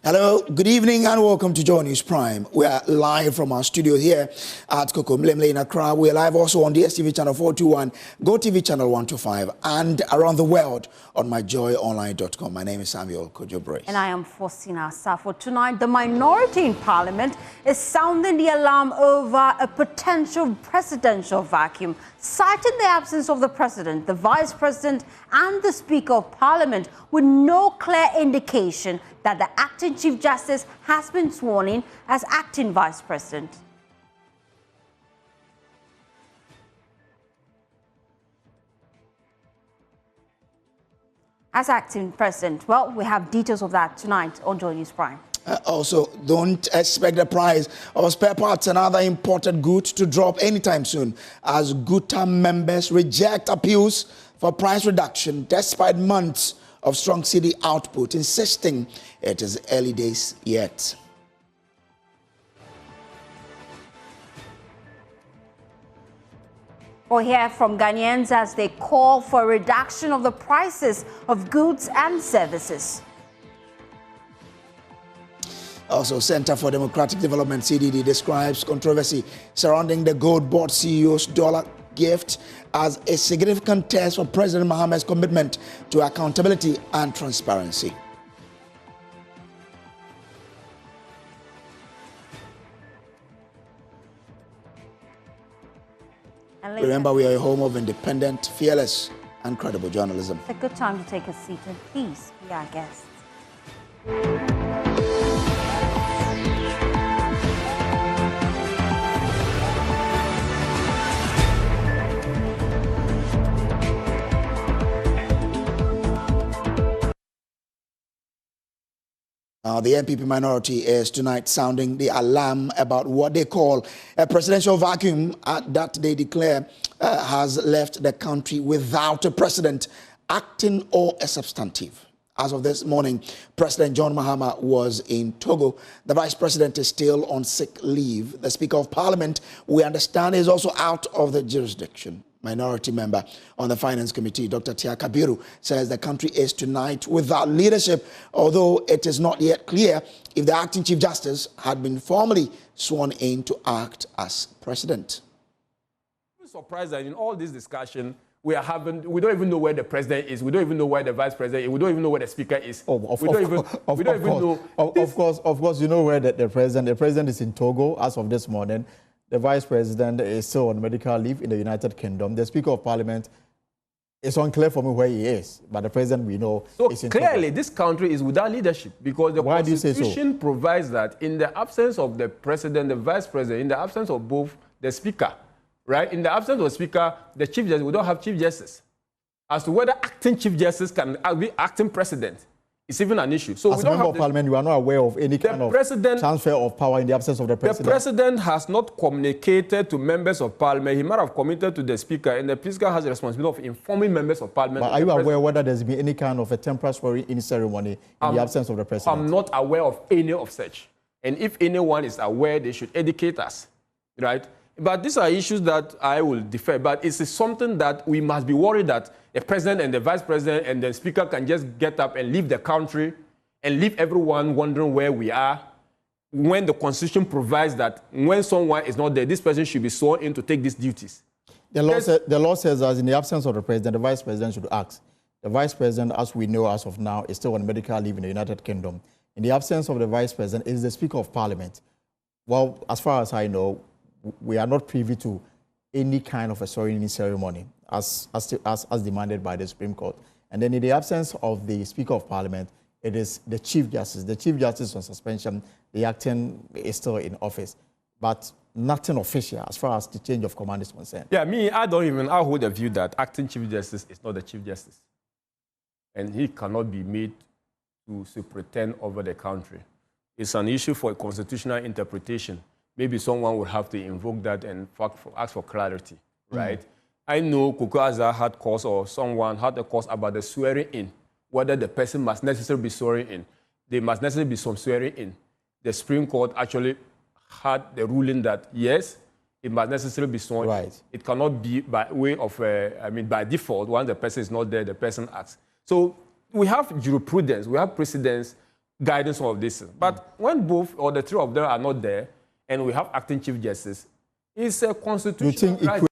Hello, good evening and welcome to Joy News Prime. We are live from our studio here at Kokomlemle in Accra. We are live also on DSTV channel 421, GoTV channel 125 and around the world on myjoyonline.com. My name is Samuel Kojobre. And I am Faustina Safo. Tonight, the minority in Parliament is sounding the alarm over a potential presidential vacuum, citing the absence of the President, the Vice President and the Speaker of Parliament with no clear indication that the acting Chief Justice has been sworn in as acting Vice President. As acting President, well, we have details of that tonight on Joy News Prime. Also, don't expect the price of spare parts and other imported goods to drop anytime soon, as GUTA members reject appeals for price reduction despite months of strong city output, insisting it is early days yet. We'll hear from Ghanaians as they call for a reduction of the prices of goods and services. Also, Center for Democratic Development, CDD, describes controversy surrounding the gold board CEO's dollar gift as a significant test for President Mohammed's commitment to accountability and transparency. Remember, we are a home of independent, fearless, and credible journalism. It's a good time to take a seat and please be our guest. The NPP minority is tonight sounding the alarm about what they call a presidential vacuum that they declare has left the country without a president, acting or a substantive. As of this morning, President John Mahama was in Togo. The Vice President is still on sick leave. The Speaker of Parliament, we understand, is also out of the jurisdiction. Minority member on the Finance Committee, Dr. Tia Kabiru, says the country is tonight without leadership, although it is not yet clear if the acting Chief Justice had been formally sworn in to act as president. I'm surprised that in all this discussion, we don't even know where the president is. We don't even know where the vice president is. We don't even know where the speaker is. Of course, you know where the president is in Togo as of this morning. The vice president is still on medical leave in the United Kingdom. The Speaker of Parliament, it's unclear for me where he is, but the president we know is in clearly Togo. This country is without leadership because the Constitution provides that in the absence of the president, the vice president, in the absence of both the speaker, right? In the absence of the speaker, the chief justice, we don't have chief justice. As to whether acting chief justice can be acting president, it's even an issue. So as a member of Parliament, you are not aware of any kind of transfer of power in the absence of the president? The president has not communicated to members of Parliament. He might have committed to the speaker, and the speaker has the responsibility of informing members of Parliament. But are you aware whether there's been any kind of a temporary swearing-in ceremony in the absence of the president? I'm not aware of any of such. And if anyone is aware, they should educate us, right? But these are issues that I will defer. But it's something that we must be worried that the president and the vice president and the speaker can just get up and leave the country and leave everyone wondering where we are when the Constitution provides that when someone is not there, this person should be sworn in to take these duties. The law says that in the absence of the president, the vice president should act. The vice president, as we know as of now, is still on medical leave in the United Kingdom. In the absence of the vice president, it is the Speaker of Parliament. Well, as far as I know, we are not privy to any kind of a swearing-in ceremony as demanded by the Supreme Court. And then in the absence of the Speaker of Parliament, it is the Chief Justice. The Chief Justice on suspension, the acting is still in office. But nothing official as far as the change of command is concerned. Yeah, I hold the view that acting Chief Justice is not the Chief Justice. And he cannot be made to superintend over the country. It's an issue for constitutional interpretation. Maybe someone would have to invoke that and ask for clarity, right? I know Kukaza had cause or someone had a cause about the swearing in, whether the person must necessarily be swearing in. There must necessarily be some swearing in. The Supreme Court actually had the ruling that, yes, it must necessarily be sworn. Right. It cannot be by way of, by default, once the person is not there, the person acts. So we have jurisprudence, we have precedents guidance of this. But when both or the three of them are not there, and we have acting Chief Justice, it's a constitutional right.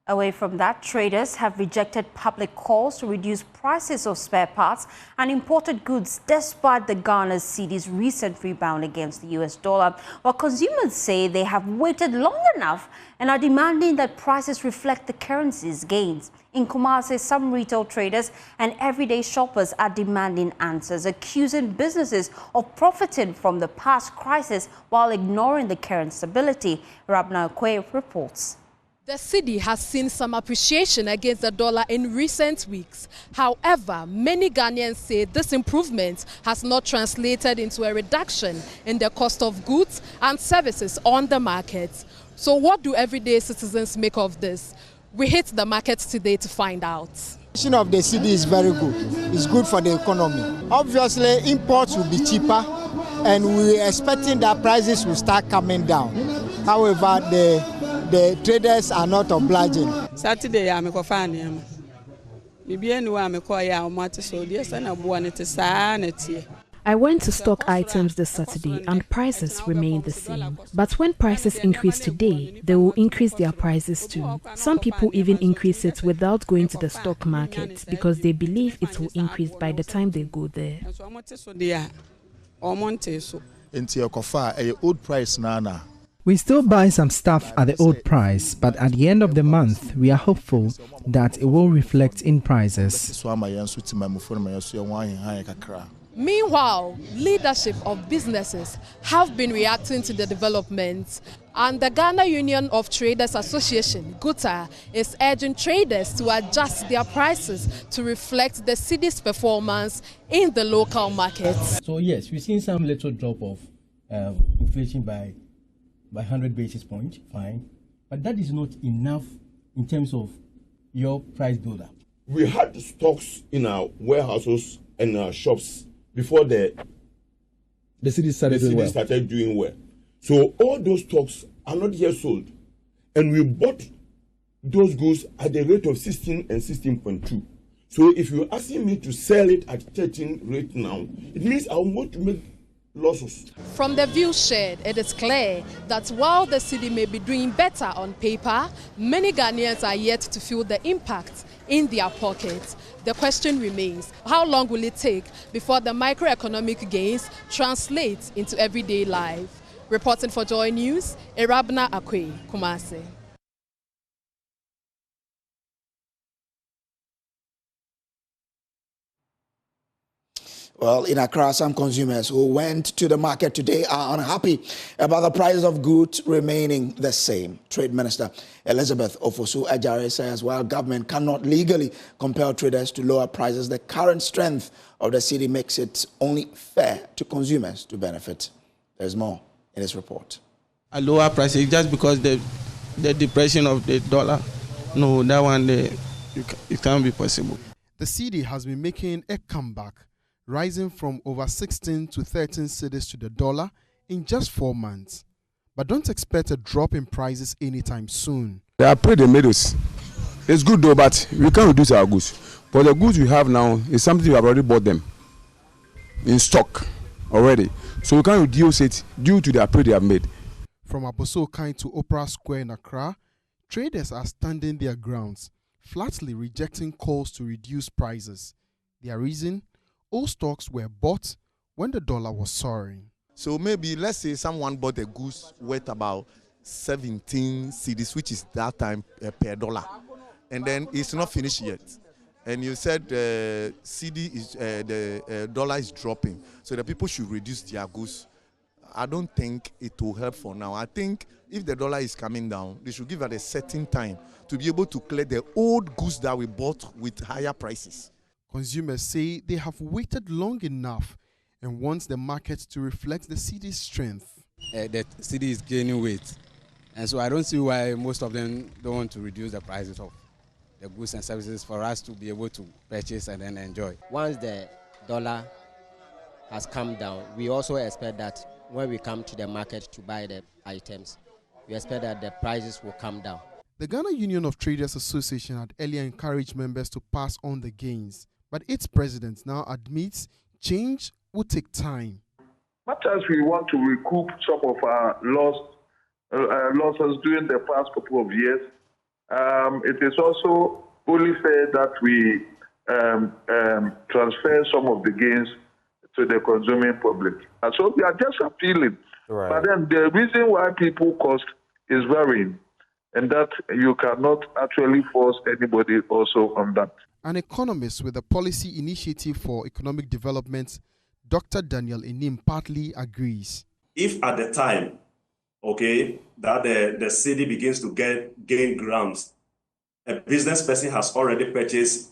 Away from that, traders have rejected public calls to reduce prices of spare parts and imported goods despite the Ghana's cedi's recent rebound against the US dollar. While consumers say they have waited long enough and are demanding that prices reflect the currency's gains. In Kumasi, some retail traders and everyday shoppers are demanding answers, accusing businesses of profiting from the past crisis while ignoring the current stability. Rabna Akwe reports. The cedi has seen some appreciation against the dollar in recent weeks. However, many Ghanaians say this improvement has not translated into a reduction in the cost of goods and services on the market. So what do everyday citizens make of this? We hit the market today to find out. The situation of the cedi is very good. It's good for the economy. Obviously, imports will be cheaper, and we're expecting that prices will start coming down. However, the traders are not obliging. Saturday, I'm a fan. I went to stock items this Saturday and prices remain the same. But when prices increase today, they will increase their prices too. Some people even increase it without going to the stock market because they believe it will increase by the time they go there. Old price nana. We still buy some stuff at the old price, but at the end of the month, we are hopeful that it will reflect in prices. Meanwhile, leadership of businesses have been reacting to the developments, and the Ghana Union of Traders Association, GUTA, is urging traders to adjust their prices to reflect the city's performance in the local markets. So yes, we've seen some little drop of inflation by 100 basis points, fine, but that is not enough in terms of your price buildup. We had the stocks in our warehouses and our shops before the city started doing well. So all those stocks are not yet sold, and we bought those goods at the rate of 16 and 16.2. So if you're asking me to sell it at 13 rate now, it means I'm going to make losses. From the view shared, it is clear that while the city may be doing better on paper, many Ghanaians are yet to feel the impact in their pockets. The question remains, how long will it take before the microeconomic gains translate into everyday life? Reporting for Joy News, Rabna Akwe, Kumasi. Well, in Accra, some consumers who went to the market today are unhappy about the prices of goods remaining the same. Trade Minister Elizabeth Ofosu-Adjare says while government cannot legally compel traders to lower prices, the current strength of the city makes it only fair to consumers to benefit. There's more in this report. A lower price is just because the depression of the dollar. No, that one, it can't be possible. The cedi has been making a comeback, rising from over 16 to 13 cedis to the dollar in just 4 months. But don't expect a drop in prices anytime soon. They are paid the medals. It's good though, but we can't reduce our goods. But the goods we have now is something we have already bought them in stock already. So we can't reduce it due to the appraisal they have made. From Abosokai to Opera Square in Accra, traders are standing their grounds, flatly rejecting calls to reduce prices. Their reason? All stocks were bought when the dollar was soaring. So maybe let's say someone bought a goose worth about 17 cedis, which is that time per dollar, and then it's not finished yet. And you said cedi is the dollar is dropping, so the people should reduce their goods. I don't think it will help for now. I think if the dollar is coming down, they should give it a certain time to be able to clear the old goods that we bought with higher prices. Consumers say they have waited long enough and want the market to reflect the city's strength. The city is gaining weight, and so I don't see why most of them don't want to reduce the prices of the goods and services for us to be able to purchase and then enjoy. Once the dollar has come down, we also expect that when we come to the market to buy the items, we expect that the prices will come down. The Ghana Union of Traders Association had earlier encouraged members to pass on the gains, but its president now admits change will take time. Much as we want to recoup some of our losses during the past couple of years, it is also only fair that we transfer some of the gains to the consuming public. And so we are just appealing. Right. But then the reason why people cost is varying, and that you cannot actually force anybody also on that. An economist with the Policy Initiative for Economic Development, Dr. Daniel Enim, partly agrees. If at the time, okay, that the city begins to gain grounds, a business person has already purchased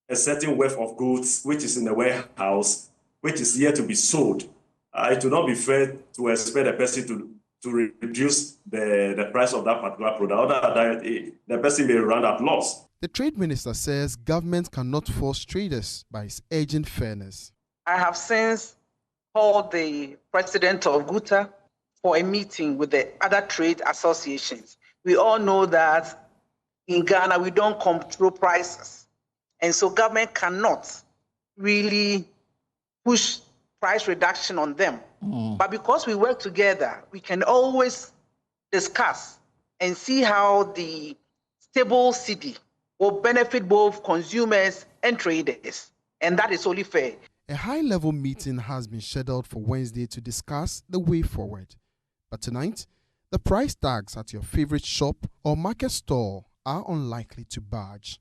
a certain worth of goods which is in the warehouse, which is yet to be sold. It will not be fair to expect a person to reduce the price of that particular product. Otherwise, the person may run at loss. The trade minister says government cannot force traders by urging fairness. I have since called the president of GUTA for a meeting with the other trade associations. We all know that in Ghana, we don't control prices. And so government cannot really push price reduction on them. But because we work together, we can always discuss and see how the stable city will benefit both consumers and traders. And that is only fair. A high-level meeting has been scheduled for Wednesday to discuss the way forward. But tonight, the price tags at your favorite shop or market store are unlikely to budge.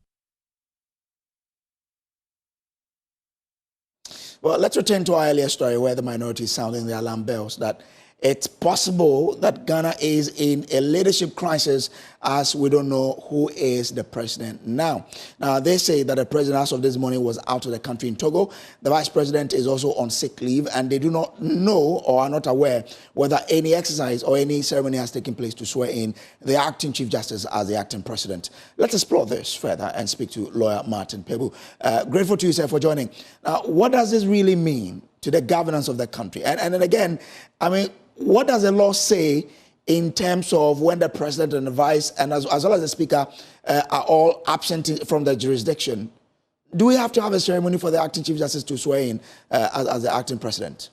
Well, let's return to our earlier story where the minority is sounding the alarm bells that it's possible that Ghana is in a leadership crisis as we don't know who is the president now. Now, they say that the president as of this morning was out of the country in Togo. The vice president is also on sick leave, and they do not know or are not aware whether any exercise or any ceremony has taken place to swear in the acting chief justice as the acting president. Let's explore this further and speak to lawyer Martin Pebu. Grateful to you, sir, for joining. Now, what does this really mean to the governance of the country? And then again, I mean, what does the law say in terms of when the president and the vice, and as well as the speaker, are all absent from the jurisdiction? Do we have to have a ceremony for the acting chief justice to swear in as the acting president?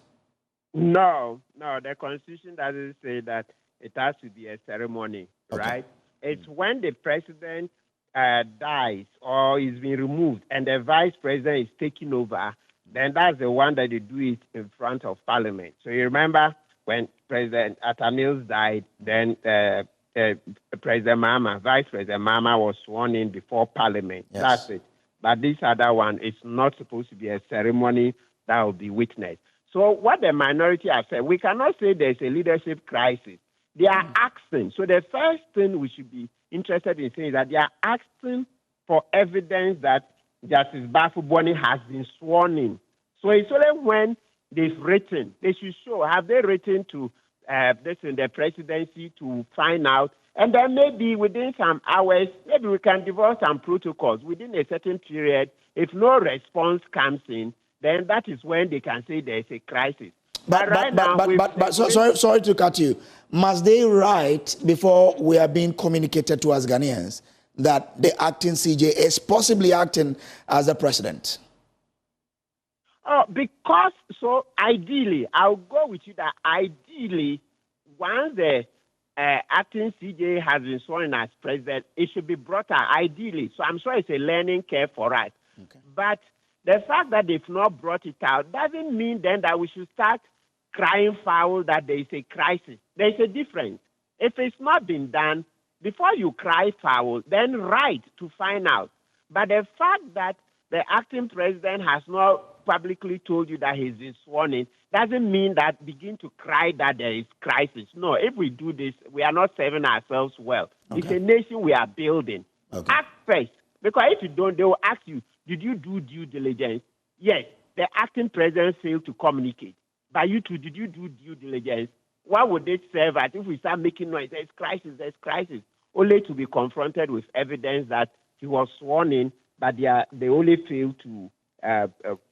No, the Constitution doesn't say that it has to be a ceremony, right? It's when the president dies or is being removed and the vice president is taking over, then that's the one that they do it in front of Parliament. So you remember when President Atta Mills died, then President Mahama, Vice President Mahama was sworn in before Parliament. Yes. That's it. But this other one is not supposed to be a ceremony that will be witnessed. So what the minority has said, we cannot say there's a leadership crisis. They are asking. So the first thing we should be interested in saying is that they are asking for evidence that Justice Bafu Boni has been sworn in. So it's only when they've written, they should show, have they written to the presidency to find out, and then maybe within some hours, maybe we can develop some protocols within a certain period. If no response comes in, then that is when they can say there's a crisis. Sorry to cut you. Must they write before we are being communicated to as Ghanaians that the acting CJ is possibly acting as the president? Because, so ideally, I'll go with you that ideally, once the acting CJ has been sworn in as president, it should be brought out, ideally. So I'm sure it's a learning curve for us. Okay. But the fact that they've not brought it out doesn't mean then that we should start crying foul that there is a crisis. There's a difference. If it's not been done, before you cry foul, then write to find out. But the fact that the acting president has not publicly told you that he's been sworn in doesn't mean that begin to cry that there is crisis. No, if we do this, we are not serving ourselves well. Okay. It's a nation we are building. Okay. Act first. Because if you don't, they will ask you, did you do due diligence? Yes, the acting president failed to communicate. But you two, did you do due diligence? What would it serve at if we start making noise? There's crisis. Only to be confronted with evidence that he was sworn in, but they only failed to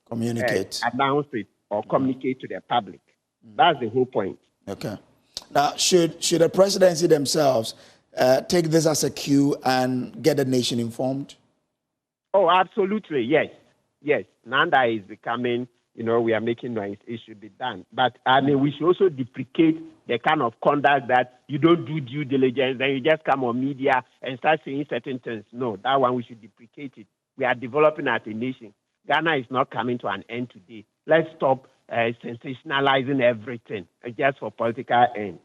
communicate, announce it, or communicate to the public. That's the whole point. Okay. Now, should the presidency themselves take this as a cue and get the nation informed? Oh, absolutely, yes. yes, now that is becoming, we are making noise, it should be done. But, we should also deprecate the kind of conduct that you don't do due diligence, then you just come on media and start saying certain things. No, that one we should deprecate it. We are developing as a nation. Ghana is not coming to an end today. Let's stop sensationalizing everything just for political ends.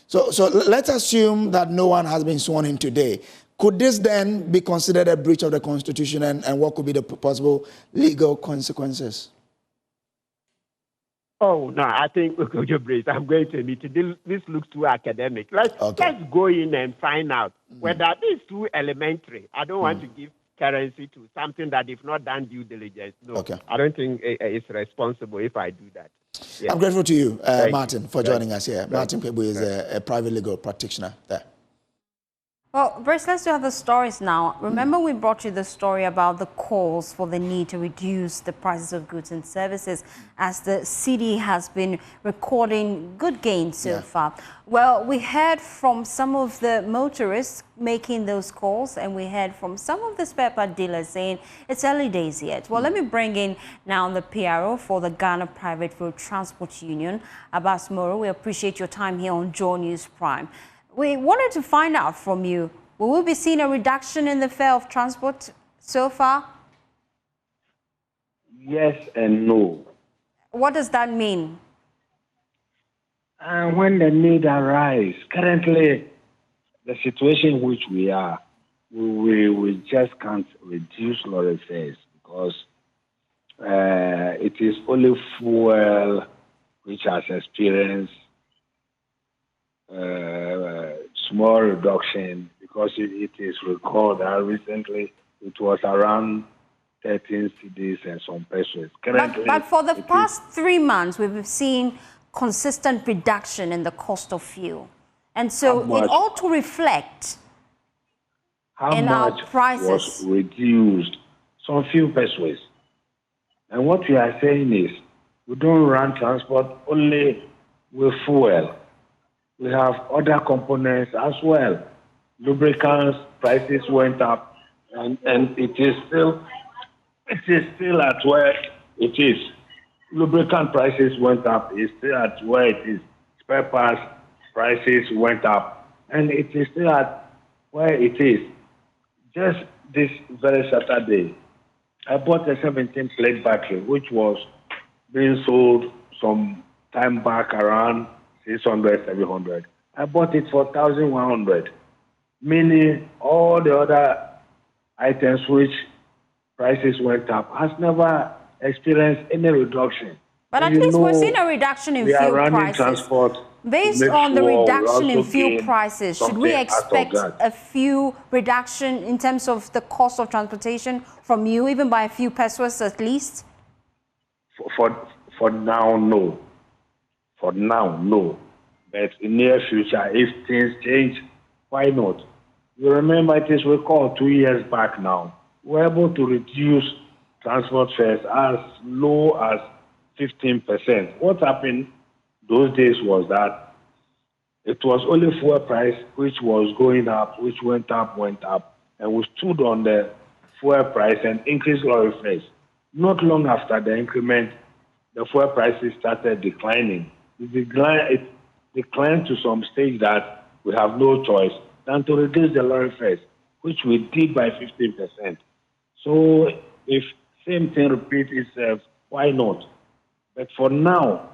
So let's assume that no one has been sworn in today. Could this then be considered a breach of the Constitution, and what could be the possible legal consequences? Oh, no, I think, I'm going to admit this looks too academic. Let's go in and find out whether this is too elementary. I don't want to give currency to something that if not done due diligence. No, I don't think it's responsible if I do that. Yes. I'm grateful to you, Martin, for joining us here. Martin Kwebu is a private legal practitioner there. Well, Bruce, let's do other stories now. Remember we brought you the story about the calls for the need to reduce the prices of goods and services as the cedi has been recording good gains so far. Well, we heard from some of the motorists making those calls, and we heard from some of the spare part dealers saying it's early days yet. Well, let me bring in now the PRO for the Ghana Private Road Transport Union, Abbas Moro. We appreciate your time here on Joy News Prime. We wanted to find out from you, will we be seeing a reduction in the fare of transport so far? Yes and no. What does that mean? When the need arises, currently the situation in which we are, we just can't reduce lorry fares because it is only fuel which has experienced small reduction, because it is recalled that recently it was around 13 cedis and some pesos. But for the past 3 months, we've seen consistent reduction in the cost of fuel. And so it ought to reflect in our prices. Was reduced? Some few pesos. And what we are saying is, we don't run transport only with fuel. We have other components as well. Lubricants prices went up, and it is still at where it is. Lubricant prices went up, it's still at where it is. Spare parts prices went up, and it is still at where it is. Just this very Saturday, I bought a 17-plate battery, which was being sold some time back around 600, 700. I bought it for 1,100, meaning all the other items which prices went up has never experienced any reduction. But at least we're seeing a reduction in fuel prices. Transport based on the reduction in fuel prices, should we expect a few reduction in terms of the cost of transportation from you, even by a few pesos at least? For now, no. For now, no. But in the near future, if things change, why not? You remember it is recalled 2 years back now. We were able to reduce transport fares as low as 15%. What happened those days was that it was only fuel price which was going up, which went up, and we stood on the fuel price and increased lorry fares. Not long after the increment, the fuel prices started declining. It declined to some stage that we have no choice than to reduce the lorry fares, which we did by 15%. So if same thing repeats itself, why not? But for now,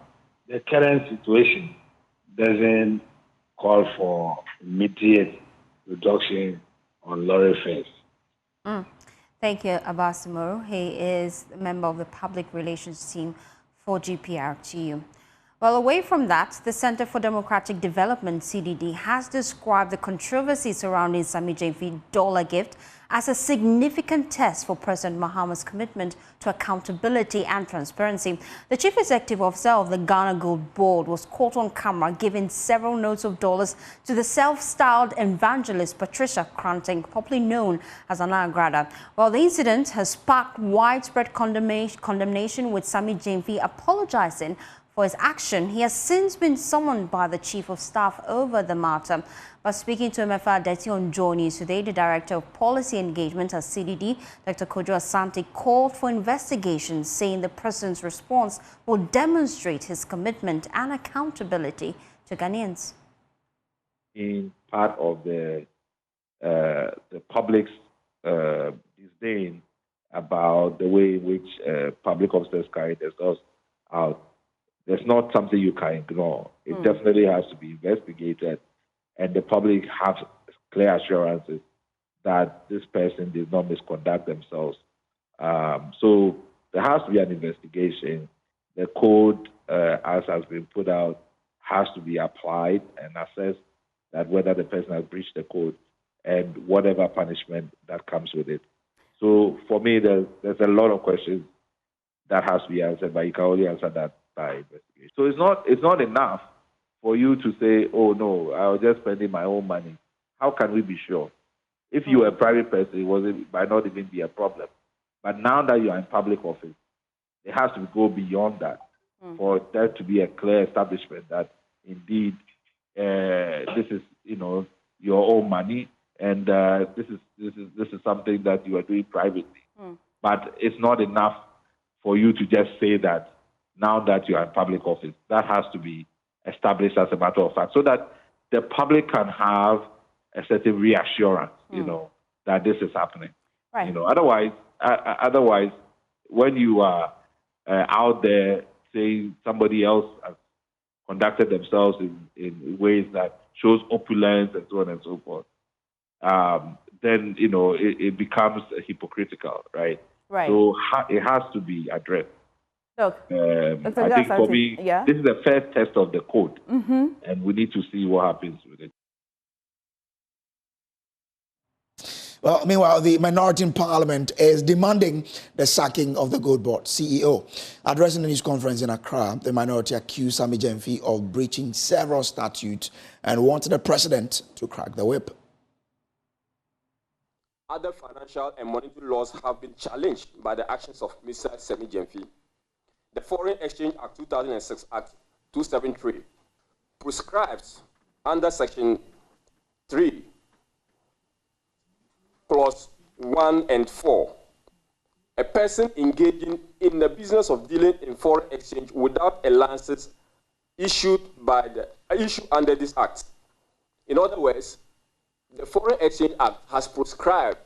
the current situation doesn't call for immediate reduction on lorry fares. Thank you, Abbas Moro. He is a member of the public relations team for GPRTU. Well, away from that, the Center for Democratic Development, CDD, has described the controversy surrounding Sammy Gyamfi dollar gift as a significant test for President Mahama's commitment to accountability and transparency. The chief executive officer of the Ghana Gold Board was caught on camera giving several notes of dollars to the self-styled evangelist Patricia Cranting, popularly known as Anna Agrada. Well, the incident has sparked widespread condemnation, with Sammy Gyamfi apologizing for his action. He has since been summoned by the Chief of Staff over the matter. But speaking to MFR Deti on Journey today, the Director of Policy Engagement at CDD, Dr. Kojo Asante, called for investigation, saying the President's response will demonstrate his commitment and accountability to Ghanaians. In part of the public's disdain about the way in which public officers carry themselves out, there's not something you can ignore. It definitely has to be investigated, and the public has clear assurances that this person did not misconduct themselves. So there has to be an investigation. The code, as has been put out, has to be applied and assessed that whether the person has breached the code and whatever punishment that comes with it. So for me, there's a lot of questions that has to be answered, but you can only answer that by investigation. So it's not enough for you to say, oh no, I was just spending my own money. How can we be sure? If you were a private person, it might not even be a problem. But now that you are in public office, it has to go beyond that for there to be a clear establishment that indeed this is your own money, and this is something that you are doing privately. But it's not enough for you to just say that now that you are in public office. That has to be established as a matter of fact, so that the public can have a certain reassurance, that this is happening. Right. Otherwise, when you are out there saying somebody else has conducted themselves in ways that shows opulence and so on and so forth, then it becomes hypocritical, right? Right. So it has to be addressed. Look, I think for me, this is the first test of the code, and we need to see what happens with it. Well, meanwhile, the minority in Parliament is demanding the sacking of the Gold Board CEO. Addressing the news conference in Accra, the minority accused Sammy Gyamfi of breaching several statutes and wanted the president to crack the whip. Other financial and monetary laws have been challenged by the actions of Mr. Sammy Gyamfi. The Foreign Exchange Act 2006 Act 273 prescribes under Section 3, Clause 1 and 4, a person engaging in the business of dealing in foreign exchange without a license issued under this act. In other words, the Foreign Exchange Act has prescribed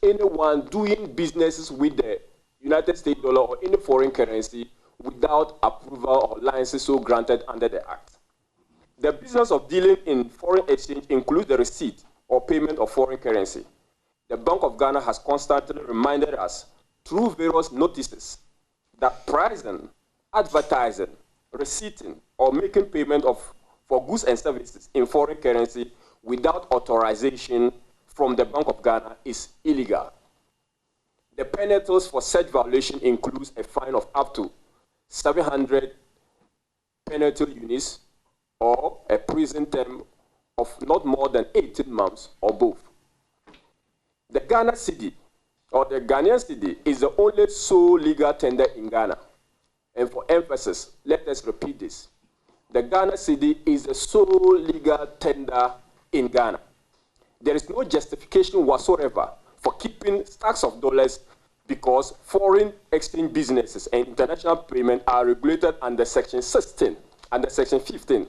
anyone doing businesses with the United States dollar or any foreign currency without approval or license so granted under the act. The business of dealing in foreign exchange includes the receipt or payment of foreign currency. The Bank of Ghana has constantly reminded us through various notices that pricing, advertising, receipting, or making payment for goods and services in foreign currency without authorization from the Bank of Ghana is illegal. The penalties for such violation includes a fine of up to 700 penalty units or a prison term of not more than 18 months or both. The Ghana cedi, or the Ghanaian cedi, is the only sole legal tender in Ghana. And for emphasis, let us repeat this. The Ghana cedi is the sole legal tender in Ghana. There is no justification whatsoever for keeping stacks of dollars because foreign exchange businesses and international payment are regulated under Section 16 and Section 15,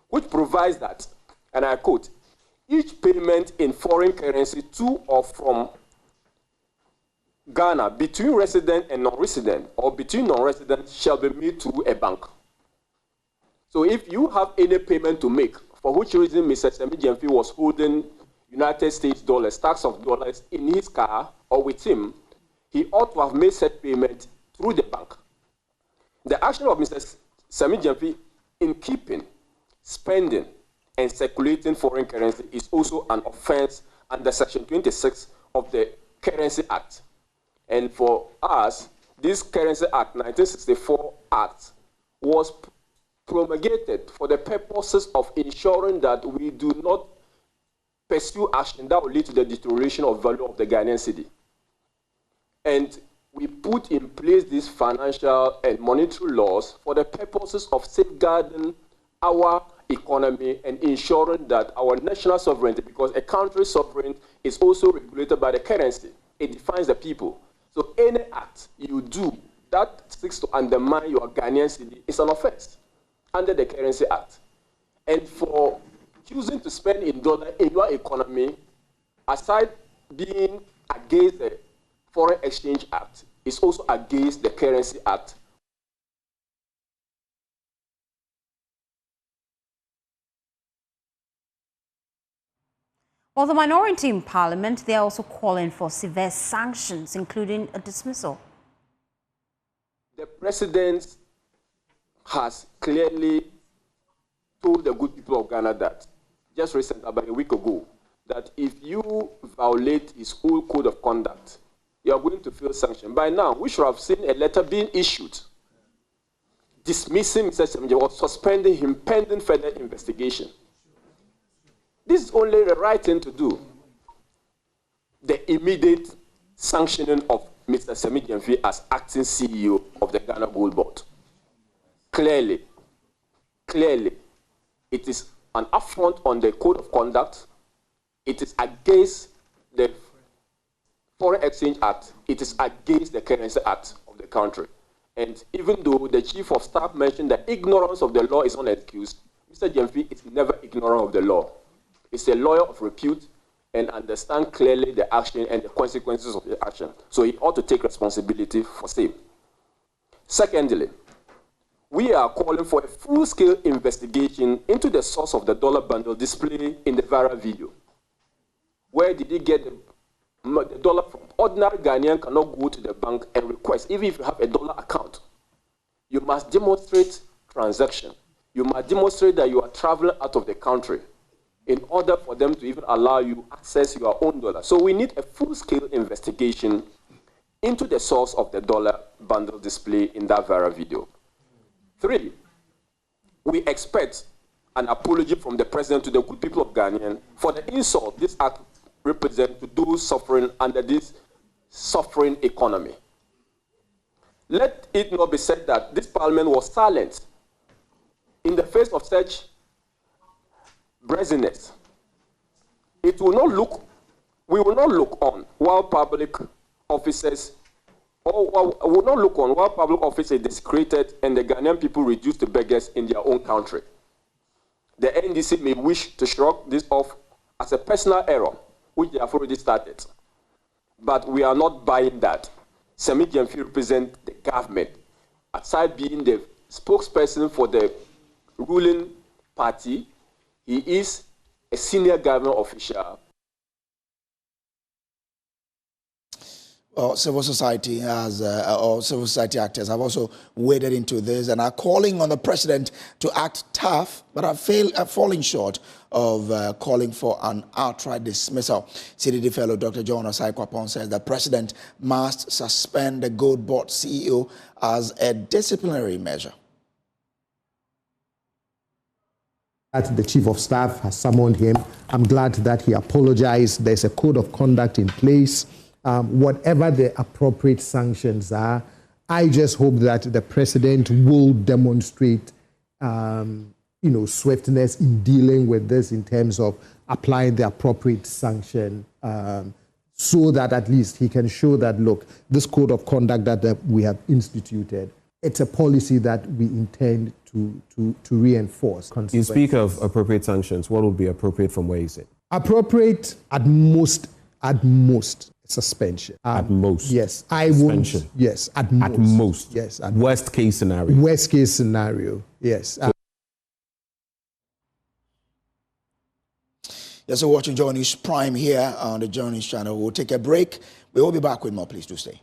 which provides that, and I quote, each payment in foreign currency to or from Ghana between resident and non-resident or between non-residents shall be made through a bank. So if you have any payment to make, for which reason Mr. Sammy Gyamfi was holding United States dollars, stacks of dollars in his car or with him, he ought to have made said payment through the bank. The action of Mr. Sammy Gyamfi in keeping, spending, and circulating foreign currency is also an offense under Section 26 of the Currency Act. And for us, this Currency Act, 1964 Act, was promulgated for the purposes of ensuring that we do not pursue action that will lead to the deterioration of value of the Ghanaian cedi. And we put in place these financial and monetary laws for the purposes of safeguarding our economy and ensuring that our national sovereignty, because a country's sovereignty is also regulated by the currency. It defines the people. So any act you do that seeks to undermine your Ghanaian cedi is an offense under the Currency Act. And for choosing to spend in dollar in your economy, aside being against the Foreign Exchange Act, is also against the Currency Act. Well, the minority in Parliament, they are also calling for severe sanctions, including a dismissal. The President has clearly told the good people of Ghana that, just recently, about a week ago, that if you violate his whole code of conduct, you are going to feel sanctioned. By now, we should have seen a letter being issued dismissing Mr. Sammy or suspending him pending further investigation. This is only the right thing to do. The immediate sanctioning of Mr. Sammy Gyamfi as acting CEO of the Ghana Gold Board. Clearly, it is an affront on the code of conduct. It is against the Foreign Exchange Act. It is against the Currency Act of the country. And even though the Chief of Staff mentioned that ignorance of the law is unexcused, Mr. Gyamfi is never ignorant of the law. He's a lawyer of repute and understands clearly the action and the consequences of the action. So he ought to take responsibility for same. Secondly, we are calling for a full-scale investigation into the source of the dollar bundle displayed in the viral video. Where did he get the dollar from? Ordinary Ghanaian cannot go to the bank and request, even if you have a dollar account. You must demonstrate transaction. You must demonstrate that you are traveling out of the country in order for them to even allow you access your own dollar. So we need a full-scale investigation into the source of the dollar bundle display in that viral video. 3, we expect an apology from the President to the good people of Ghanaian for the insult this act represents to those suffering under this suffering economy. Let it not be said that this Parliament was silent in the face of such brazenness. We will not look on while public officers is desecrated and the Ghanaian people reduced to beggars in their own country. The NDC may wish to shrug this off as a personal error, which they have already started. But we are not buying that. Sammy Gyamfi represents the government. Aside being the spokesperson for the ruling party, he is a senior government official. Civil society or civil society actors have also waded into this and are calling on the president to act tough, but are falling short of calling for an outright dismissal. CDD fellow Dr. John Osai-Kwapon says the president must suspend the Gold Board CEO as a disciplinary measure. That the chief of staff has summoned him. I'm glad that he apologized. There's a code of conduct in place. Whatever the appropriate sanctions are, I just hope that the president will demonstrate, swiftness in dealing with this in terms of applying the appropriate sanction, so that at least he can show that, look, this code of conduct that we have instituted, it's a policy that we intend to reinforce. You speak of appropriate sanctions. What would be appropriate from where you sit? Appropriate at most, suspension. At most? Yes. Suspension? Yes, at most. At most? Yes. Worst case scenario? Worst case scenario, yes. You're so watching Joy News Prime here on the Joy News channel. We'll take a break. We will be back with more. Please do stay.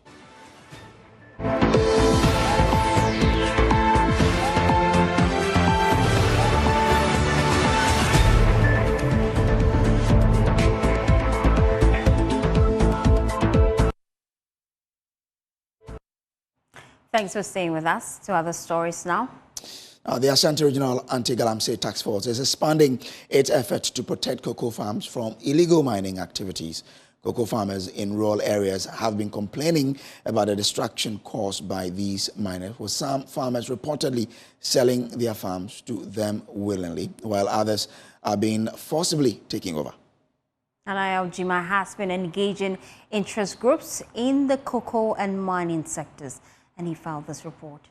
Thanks for staying with us. To other stories now. The Ashanti Regional Anti-Galamsey Taskforce is expanding its effort to protect cocoa farms from illegal mining activities. Cocoa farmers in rural areas have been complaining about the destruction caused by these miners, with some farmers reportedly selling their farms to them willingly, while others are being forcibly taking over. Nana Gyamfi has been engaging interest groups in the cocoa and mining sectors, and he filed this report.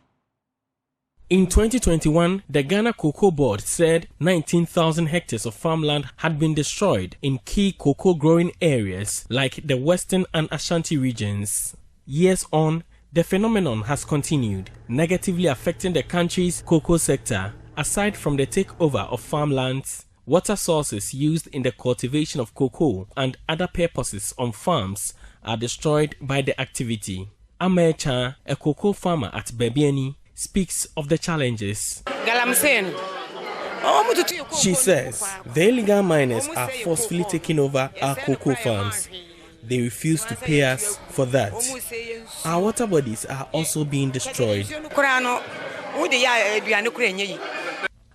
In 2021, the Ghana Cocoa Board said 19,000 hectares of farmland had been destroyed in key cocoa growing areas like the Western and Ashanti regions. Years on, the phenomenon has continued, negatively affecting the country's cocoa sector. Aside from the takeover of farmlands, water sources used in the cultivation of cocoa and other purposes on farms are destroyed by the activity. Amecha, a cocoa farmer at Bebiani, speaks of the challenges. She says the illegal miners are forcefully taking over our cocoa farms. They refuse to pay us for that. Our water bodies are also being destroyed.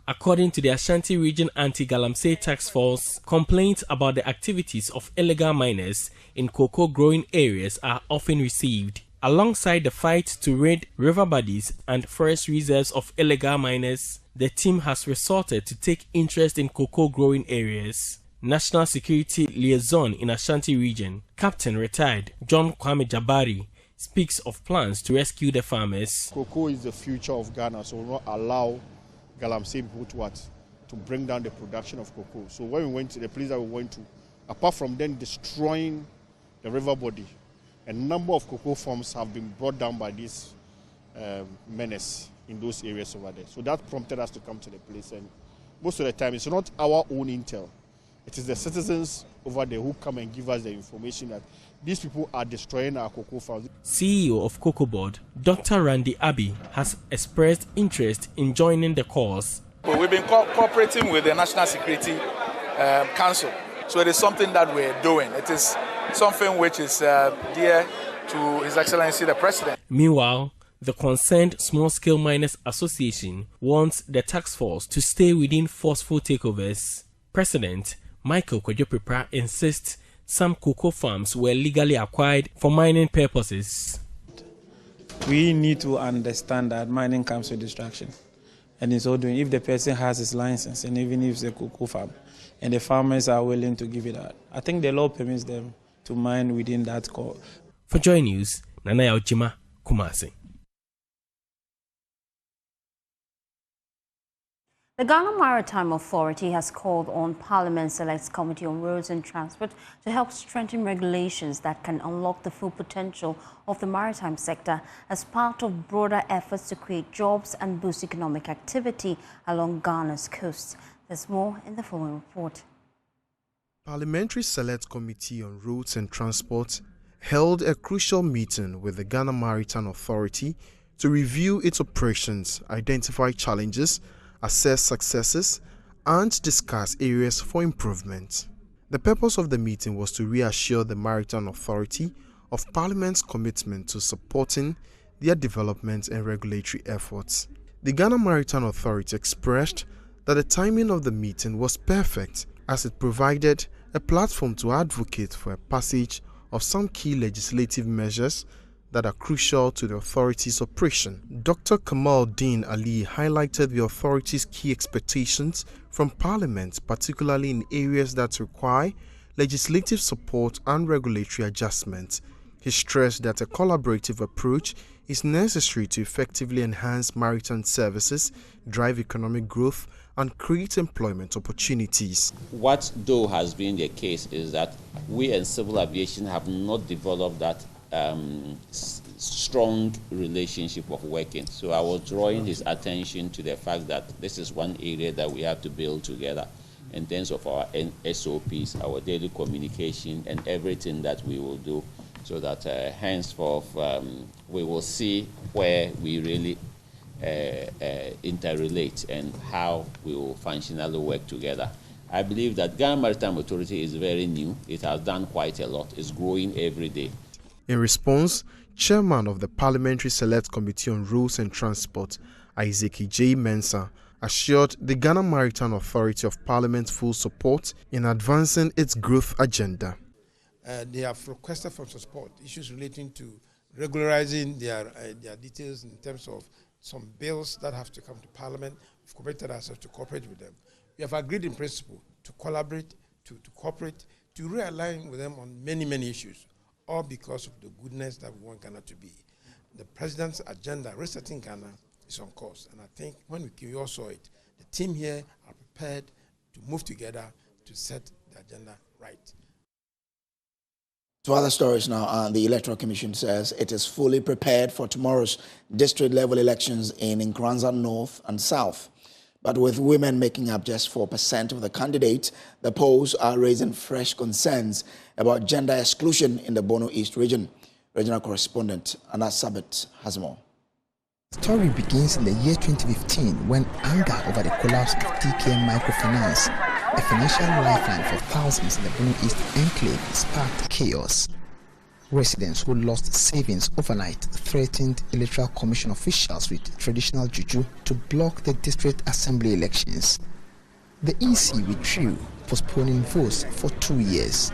According to the Ashanti Region Anti-Galamsey Taskforce, complaints about the activities of illegal miners in cocoa growing areas are often received. Alongside the fight to rid river bodies and forest reserves of illegal miners, the team has resorted to take interest in cocoa growing areas. National Security Liaison in Ashanti Region, Captain Retired John Kwame Jabari, speaks of plans to rescue the farmers. Cocoa is the future of Ghana, so we'll not allow Galamsey people to bring down the production of cocoa. So when we went to the place that we went to, apart from then destroying the river body, a number of cocoa farms have been brought down by these menace in those areas over there. So that prompted us to come to the place, and most of the time it's not our own intel. It is the citizens over there who come and give us the information that these people are destroying our cocoa farms. CEO of Cocoa Board, Dr. Randy Abbey, has expressed interest in joining the cause. Well, we've been cooperating with the National Security Council, so it is something that we're doing. It is something which is dear to His Excellency the President. Meanwhile, the concerned Small-Scale Miners Association wants the task force to stay within forceful takeovers. President Michael Kwadwo insists some cocoa farms were legally acquired for mining purposes. We need to understand that mining comes with distraction. And in so doing, if the person has his license, and even if it's a cocoa farm, and the farmers are willing to give it out, I think the law permits them to mine within that core. For Joy News, Nana Gyamfi, Kumasi. The Ghana Maritime Authority has called on Parliament Select Committee on Roads and Transport to help strengthen regulations that can unlock the full potential of the maritime sector as part of broader efforts to create jobs and boost economic activity along Ghana's coast. There's more in the following report. Parliamentary Select Committee on Roads and Transport held a crucial meeting with the Ghana Maritime Authority to review its operations, identify challenges, assess successes, and discuss areas for improvement. The purpose of the meeting was to reassure the Maritime Authority of Parliament's commitment to supporting their development and regulatory efforts. The Ghana Maritime Authority expressed that the timing of the meeting was perfect as it provided a platform to advocate for a passage of some key legislative measures that are crucial to the authority's operation. Dr. Kamal Din Ali highlighted the authority's key expectations from Parliament, particularly in areas that require legislative support and regulatory adjustments. He stressed that a collaborative approach is necessary to effectively enhance maritime services, drive economic growth, and create employment opportunities. What though has been the case is that we in civil aviation have not developed that strong relationship of working. So I was drawing his attention to the fact that this is one area that we have to build together in terms of our SOPs, our daily communication, and everything that we will do, so that henceforth we will see where we really interrelate and how we will functionally work together. I believe that Ghana Maritime Authority is very new. It has done quite a lot. It's growing every day. In response, Chairman of the Parliamentary Select Committee on Roads and Transport, Isaac J. Mensah, assured the Ghana Maritime Authority of Parliament's full support in advancing its growth agenda. they have requested for support issues relating to regularizing their details in terms of some bills that have to come to Parliament. We've committed ourselves to cooperate with them. We have agreed in principle to collaborate, to cooperate, to realign with them on many, many issues, all because of the goodness that we want Ghana to be. The president's agenda, resetting Ghana, is on course. And I think when we all saw it, the team here are prepared to move together to set the agenda right. To other stories now, the Electoral Commission says it is fully prepared for tomorrow's district-level elections in Nkranza North and South. But with women making up just 4% of the candidates, the polls are raising fresh concerns about gender exclusion in the Bono East region. Regional correspondent Anna Sabit has more. The story begins in the year 2015 when anger over the collapse of TGMA microfinance, a financial lifeline for thousands in the Bono East enclave, sparked chaos. Residents who lost savings overnight threatened Electoral Commission officials with traditional juju to block the district assembly elections. The EC withdrew, postponing votes for 2 years.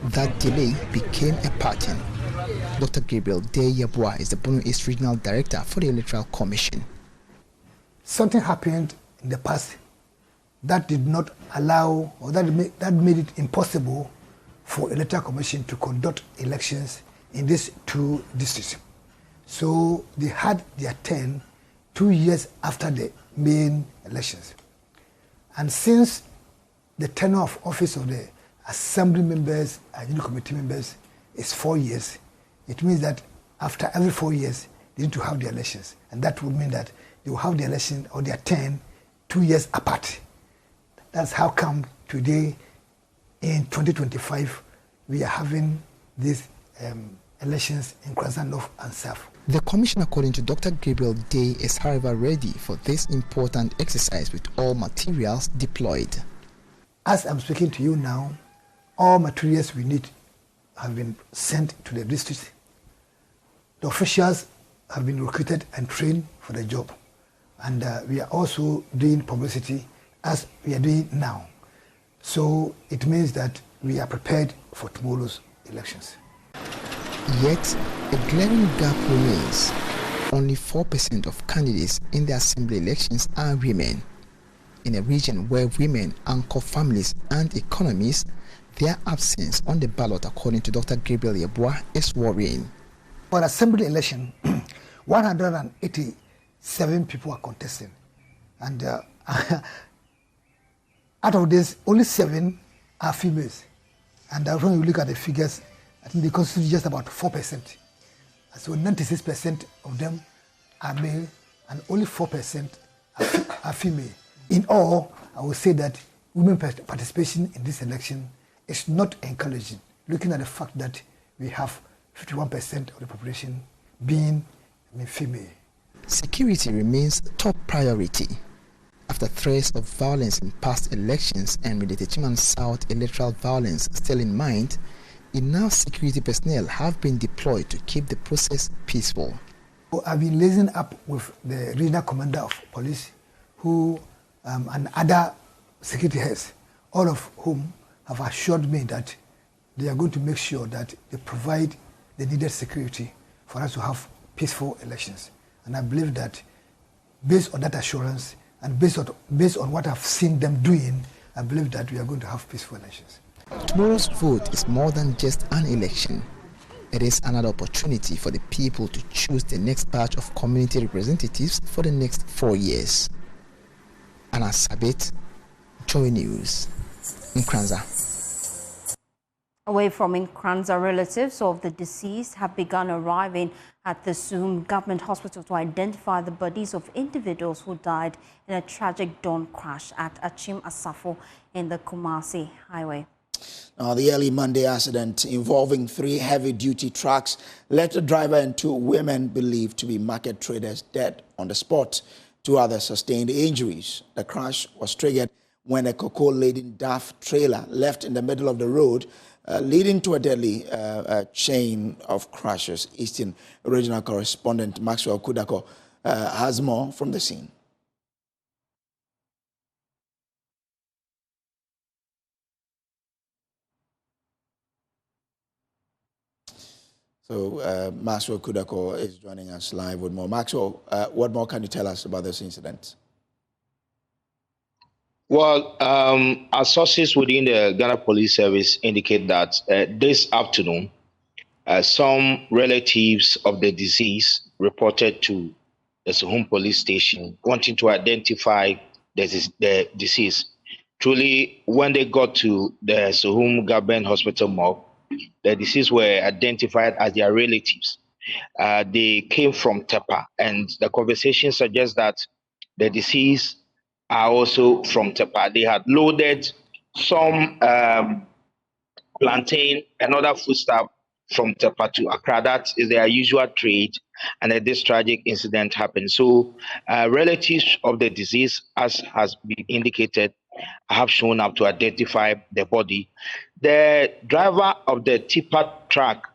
That delay became a pattern. Dr. Gabriel Deyabwa is the Bono East Regional Director for the Electoral Commission. Something happened in the past that did not allow, or that made it impossible for Electoral Commission to conduct elections in these 2 districts. So they had their turn 2 years after the main elections. And since the tenure of office of the assembly members and unit committee members is 4 years, it means that after every 4 years, they need to have the elections. And that would mean that they will have the election or their turn 2 years apart. That's how come today, in 2025, we are having these elections in Nkranza North and South. The commission, according to Dr. Gabriel Day, is however ready for this important exercise with all materials deployed. As I'm speaking to you now, all materials we need have been sent to the district. The officials have been recruited and trained for the job. And we are also doing publicity as we are doing now. So it means that we are prepared for tomorrow's elections. Yet, a glaring gap remains. Only 4% of candidates in the assembly elections are women. In a region where women anchor families and economies, their absence on the ballot, according to Dr. Gabriel Yeboah, is worrying. For assembly election, 187 people are contesting. And out of this, only 7 are females. And when you look at the figures, I think they constitute just about 4%. So 96% of them are male and only 4% are female. In all, I would say that women participation in this election is not encouraging, looking at the fact that we have 51% of the population being female. Security remains top priority. After threats of violence in past elections and with the Techiman South electoral violence still in mind, enough security personnel have been deployed to keep the process peaceful. I've been liaising up with the regional commander of police and other security heads, all of whom have assured me that they are going to make sure that they provide the needed security for us to have peaceful elections. And I believe that based on that assurance and based on what I've seen them doing, I believe that we are going to have peaceful elections. Tomorrow's vote is more than just an election. It is another opportunity for the people to choose the next batch of community representatives for the next 4 years. Anna Sabit, Joy News, Nkranza. Away from Nkranza, relatives of the deceased have begun arriving at the Suhum government hospital to identify the bodies of individuals who died in a tragic dawn crash at Achim Asafo in the Kumasi Highway. Now, the early Monday accident involving 3 heavy-duty trucks left a driver and 2 women believed to be market traders dead on the spot. 2 others sustained injuries. The crash was triggered when a cocoa-laden DAF trailer left in the middle of the road, leading to a deadly chain of crashes. Eastern Regional Correspondent Maxwell Kudako has more from the scene. So Maxwell Kudako is joining us live with more. Maxwell, what more can you tell us about this incident? Well, our sources within the Ghana Police Service indicate that this afternoon, some relatives of the deceased reported to the Suhum police station wanting to identify the deceased. Truly, when they got to the Suhum Government Hospital morgue, the deceased were identified as their relatives. They came from Tepa, and the conversation suggests that the deceased are also from Tepa. They had loaded some plantain and other foodstuff from Tepa to Accra. That is their usual trade, and this tragic incident happened. So relatives of the deceased, as has been indicated, have shown up to identify the body. The driver of the tipper truck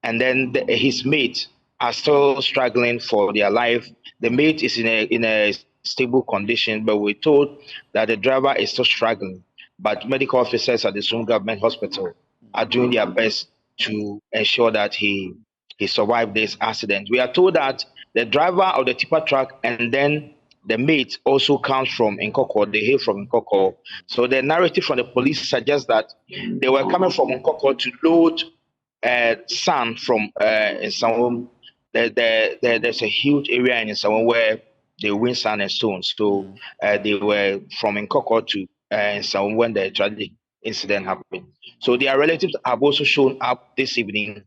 and then his mate are still struggling for their life. The mate is in a stable condition, but we're told that the driver is still struggling. But medical officers at the Suhum Government Hospital are doing their best to ensure that he survived this accident. We are told that the driver of the tipper truck and then the mate also comes from Nkoko. They hail from Nkoko. So the narrative from the police suggests that they were coming from Nkoko to load sand from Suhum. There's a huge area in Suhum where they win sand and stones. So they were from Nkoko to Suhum when the tragic incident happened. So their relatives have also shown up this evening,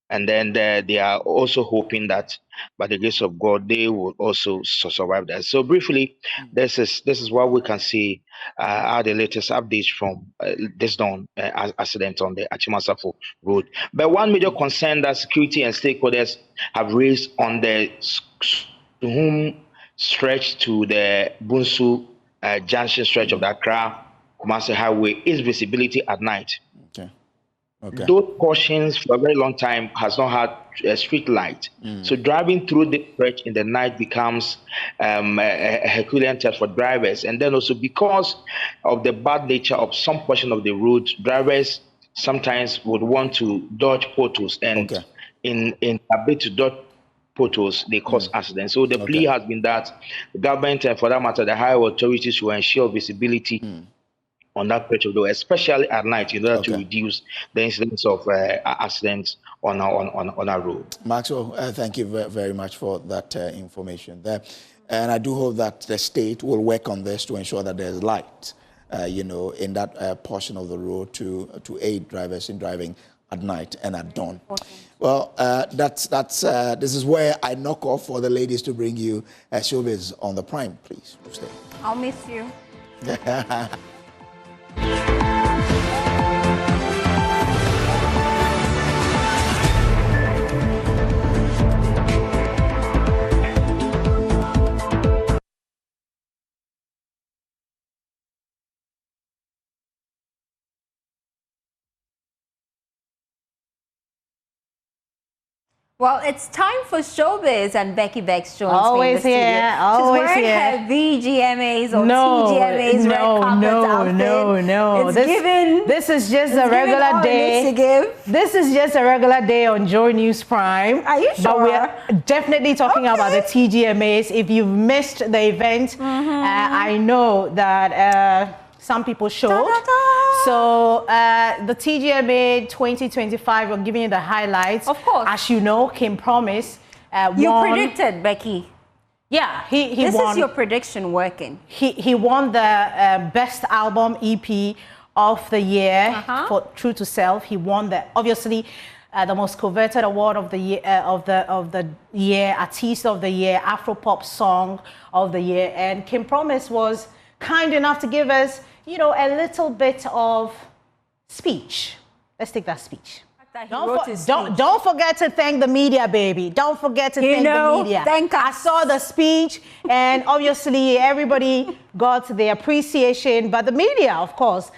and then they are also hoping that by the grace of God they will also survive that. So briefly, this is what we can see are the latest updates from this dawn accident on the Achimasafo road. But one major concern that security and stakeholders have raised on the Suhum stretch to the Bunsu junction stretch of the Accra Kumasi Highway is visibility at night. Okay. Those portions for a very long time has not had a street light. So driving through the stretch in the night becomes a Herculean task for drivers. And then also because of the bad nature of some portion of the road, drivers sometimes would want to dodge potholes. And in a bit to dodge potholes, they cause accidents. So the plea has been that the government, and for that matter, the highway authorities will ensure visibility on that stretch of the road, especially at night, in order to reduce the incidence of accidents on our road. Maxwell, thank you very much for that information there. And I do hope that the state will work on this to ensure that there's light, in that portion of the road to aid drivers in driving at night and at dawn. Well, this is where I knock off for the ladies to bring you Showbiz on the Prime. Please stay. I'll miss you. Well, it's time for Showbiz, and Becky Bex joins me in the studio. Always She's wearing here. her VGMAs or TGMAs red carpet outfit. No. This is just a giving regular all day. it needs to give. This is just a regular day on Joy News Prime. Are you sure? But we're definitely talking about the TGMAs. If you've missed the event, I know that some people showed. So the TGMA 2025, we're giving you the highlights. Of course. As you know, Kim Promise You won. predicted, Becky. Yeah, he This won. is your prediction working. He won the best album EP of the year for True to Self. He won obviously the most coveted award of the year, of the year, Artist of the Year, Afropop Song of the Year, and Kim Promise was kind enough to give us, a little bit of speech. Let's take that speech. Don't forget to thank the media, baby. Don't forget to thank the media. I saw the speech, and obviously everybody got the appreciation, but the media, of course,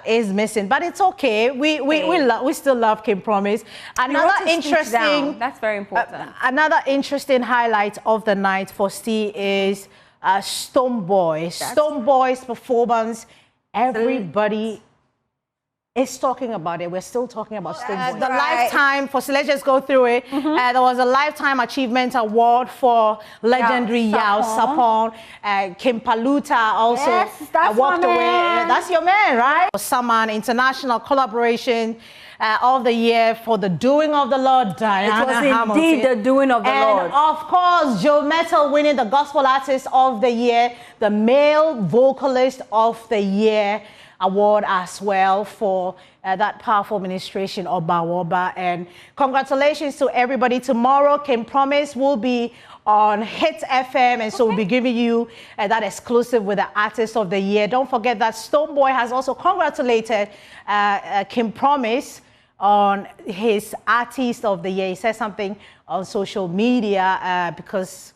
is missing. But it's okay. We still love Kim Promise. Another interesting. That's very important. Another interesting highlight of the night for Steve is Stonebwoy. Stonebwoy's performance. Everybody is talking about it. We're still talking about Stonebwoy. The right. Lifetime, let's just go through it. There was a Lifetime Achievement Award for legendary Yao Sapong. Kim Paluta also walked away. That's your man, right? Saman International Collaboration of the Year for the Doing of the Lord, Diana Hamilton. It was indeed the Doing of the Lord. And of course, Joe Mettle winning the Gospel Artist of the Year, the Male Vocalist of the Year award as well for that powerful ministration of Bawoba. And congratulations to everybody. Tomorrow, Kim Promise will be on Hit FM, and so we'll be giving you that exclusive with the Artist of the Year. Don't forget that Stonebwoy has also congratulated Kim Promise on his Artist of the Year. He said something on social media because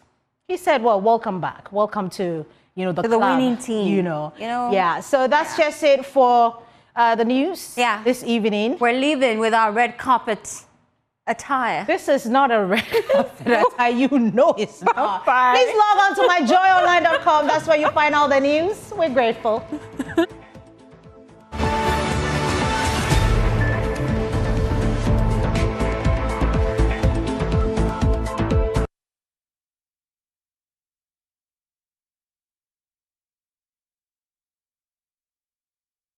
he said, well, welcome back. Welcome to the club, winning team. Yeah, so that's just it for the news this evening. We're leaving with our red carpet attire. This is not a red carpet attire. You know it's not. Please log on to myjoyonline.com. That's where you find all the news. We're grateful.